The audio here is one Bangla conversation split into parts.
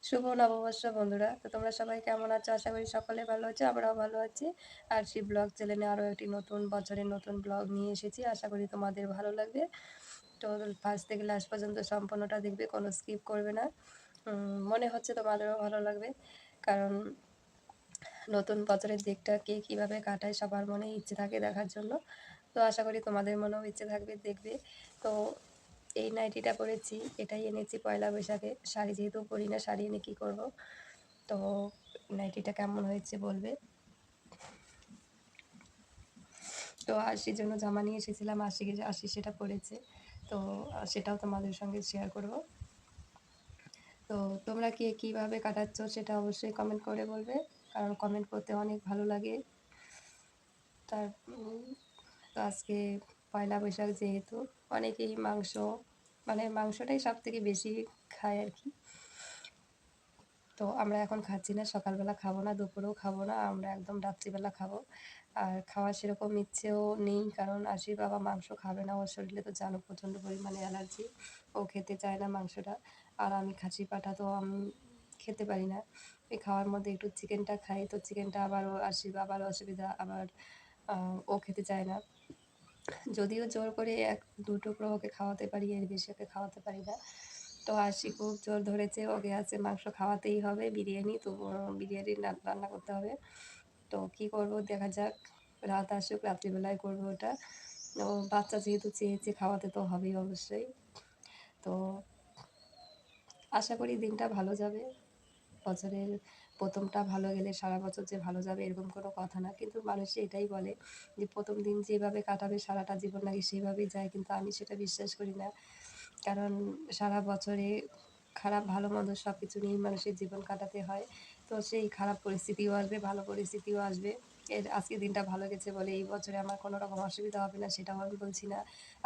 শুভ নববর্ষ বন্ধুরা। তো তোমরা সবাই কেমন আছো? আশা করি সকলে ভালো আছো। আমরাও ভালো আছি। আরশি ব্লগ চ্যানেলে আরও একটি নতুন বছরের নতুন ব্লগ নিয়ে এসেছি। আশা করি তোমাদের ভালো লাগবে। তো ফার্স্ট থেকে লাস্ট পর্যন্ত সম্পূর্ণটা দেখবে, কোনো স্কিপ করবে না। মনে হচ্ছে তোমাদেরও ভালো লাগবে, কারণ নতুন বছরের দিকটা কে কীভাবে কাটায় সবার মনে ইচ্ছে থাকে দেখার জন্য। তো আশা করি তোমাদের মনেও ইচ্ছে থাকবে দেখবে। তো এই নাইটিটা পরেছি, এটাই এনেছি পয়লা বৈশাখে। শাড়ি যেহেতু পরি না, শাড়ি এনে কী করব। তো নাইটিটা কেমন হয়েছে বলবে। তো আশির জন্য জামা নিয়ে এসেছিলাম, আশি সেটা পরেছে। তো সেটাও তোমাদের সঙ্গে শেয়ার করব। তো তোমরা কে কীভাবে কাটাচ্ছ সেটা অবশ্যই কমেন্ট করে বলবে, কারণ কমেন্ট করতে অনেক ভালো লাগে। তার তো আজকে পয়লা বৈশাখ, যেহেতু অনেকেই মাংসটাই সব থেকে বেশি খায় আর কি। তো আমরা এখন খাচ্ছি না, সকালবেলা খাবো না, দুপুরেও খাবো না, আমরা একদম রাত্রিবেলা খাবো। আর খাওয়ার সেরকম ইচ্ছেও নেই, কারণ আশির বাবা মাংস খাবে না। ওর শরীরে তো জানো প্রচণ্ড পরিমাণে অ্যালার্জি, ও খেতে চায় না মাংসটা। আর আমি খাসি পাঠা তো আমি খেতে পারি না। এই খাওয়ার মধ্যে একটু চিকেনটা খাই, তো চিকেনটা আবার ও আশির বাবার অসুবিধা, আবার ও খেতে চায় না। যদিও জোর করে এক দু টুকরো ওকে খাওয়াতে পারি, এর বেশি ওকে খাওয়াতে পারি না। তো আশি খুব জোর ধরেছে, ওকে আছে মাংস খাওয়াতেই হবে, বিরিয়ানি। তো বিরিয়ানি রান্না করতে হবে। তো কী করব দেখা যাক, রাত আসুক, রাত্রিবেলায় করবো ওটা। ও বাচ্চা যেহেতু চেয়েছে, খাওয়াতে তো হবেই অবশ্যই। তো আশা করি দিনটা ভালো যাবে। বছরের প্রথমটা ভালো গেলে সারা বছর যে ভালো যাবে এরকম কোনো কথা না, কিন্তু মানুষ এটাই বলে যে প্রথম দিন যেভাবে কাটাবে সারাটা জীবন নাকি সেভাবেই যায়, কিন্তু আমি সেটা বিশ্বাস করি না। কারণ সারা বছরে খারাপ ভালো মন্দ সব কিছু নিয়েই মানুষের জীবন কাটাতে হয়। তো সেই খারাপ পরিস্থিতিও আসবে, ভালো পরিস্থিতিও আসবে। আজকের দিনটা ভালো গেছে বলে এই বছরে আমার কোনো রকম অসুবিধা হবে না সেটাও আমি বলছি না,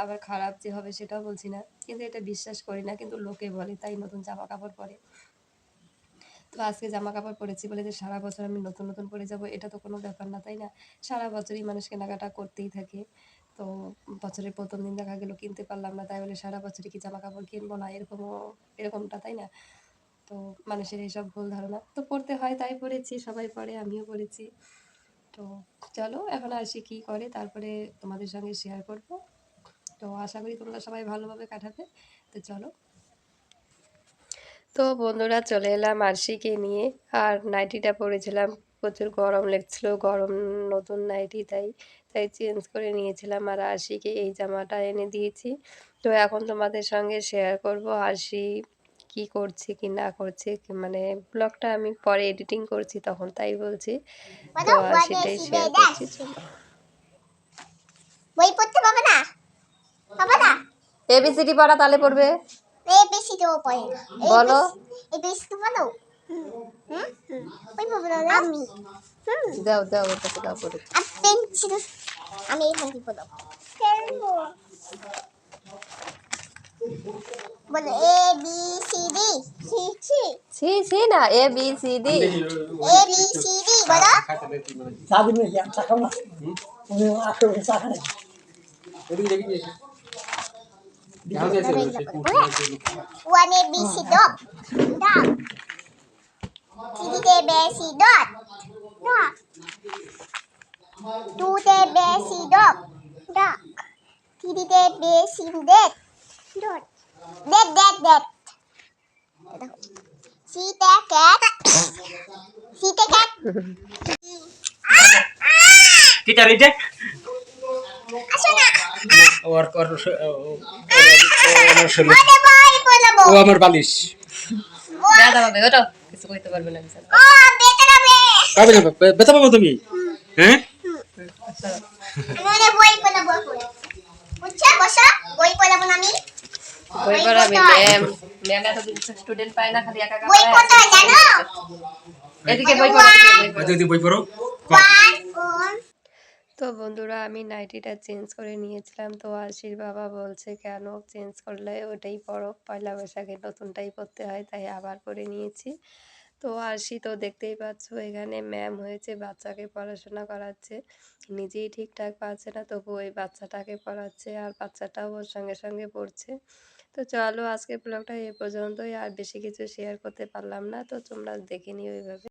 আবার খারাপ যে হবে সেটাও বলছি না, কিন্তু এটা বিশ্বাস করি না। কিন্তু লোকে বলে, তাই নতুন জামা কাপড় পরে। তো আজকে জামা কাপড় পরেছি বলে যে সারা বছর আমি নতুন নতুন পরে যাব, এটা তো কোনো ব্যাপার না, তাই না? সারা বছরই মানুষ কেনাকাটা করতেই থাকে। তো বছরের প্রথম দিন দেখা গেল কিনতে পারলাম না, তাই বলে সারা বছরই কি জামা কাপড় কিনবো না, এরকমটা, তাই না? তো মানুষের এইসব ভুল ধারণা। তো পড়তে হয় তাই পড়েছি, সবাই পড়ে, আমিও পড়েছি। তো চলো এখন আসি কী করে, তারপরে তোমাদের সঙ্গে শেয়ার করব। তো আশা করি তোমরা সবাই ভালোভাবে কাটাবে। তো চলো। তো বন্ধুরা চলে এলাম আরশিকে নিয়ে, আর নাইটিটা পরেছিলাম, প্রচুর গরম লাগছিল, গরম নতুন নাইটি, তাই চেঞ্জ করে নিয়েছিলাম, আর আরশিকে এই জামাটা এনে দিয়েছি। তো এখন তোমাদের সঙ্গে শেয়ার করব আরশি কি করছে কি না করছে, মানে ব্লগটা আমি পরে এডিটিং করছি তখন, তাই বলছি। তো সেটাই শেয়ার করছি, চলো। বই পড়তে পাবে না, পাবে না। এবিসিডি পড়া তাহলে পড়বে, এবিসিডি ও পড়ে না। বলো। এবিসিডি বলো। ওই পাবে না আমি। দাও দাও, ওর কাছে দাও পড়ে। পেন্সিল আমি এখান থেকে পড়ব। খেলবো বলো A B C D. C C C C না, A B C D. A B C D বলো। সাধু মেয়ে চা খাও না আসলে চা খাই one A B C dog dog. Three তে বেসি ডগ ডগ। টু তে বেসি ডগ ডগ। থ্রি তে বেসি ডেট ডট ডেট ডেট ডেট। সি তে ক্যাট সি তে ক্যাট। কিটা রিজেক্ট আসো না। ওর ওর আরে ভাই বলবো ও আমার বালিশ দাদা বাবা ওটা কিছু কইতে পারবে না বিছানা। ও বেটা রে পাবে না বেতা পাবো তুমি হ্যাঁ মানে বই পড়াবো বুঝছো বসো বই পড়াবো না আমি বই পড়াবে ম্যাম এত স্টুডেন্ট পায় না, খালি একা একা বই পড়তে হয় জানো। এদিকে বই পড়ো, যদি বই পড়ো ওয়ান কোন তো বন্ধুরা আমি নাইটিটা চেঞ্জ করে নিয়েছিলাম। তো আশির বাবা বলছে কেন চেঞ্জ করলে, ওটাই পরো, পয়লা বৈশাখে নতুনটাই পরতে হয়, তাই আবার পরে নিয়েছি। তো আশি তো দেখতেই পাচ্ছ এখানে ম্যাম হয়েছে, বাচ্চাকে পড়াশোনা করাচ্ছে, নিজেই ঠিকঠাক পারছে না, তবু ওই বাচ্চাটাকে পড়াচ্ছে, আর বাচ্চাটাও ওর সঙ্গে সঙ্গে পড়ছে। তো চলো আজকের ব্লগটা এ পর্যন্তই, আর বেশি কিছু শেয়ার করতে পারলাম না, তো তোমরা দেখে নিও এইভাবে।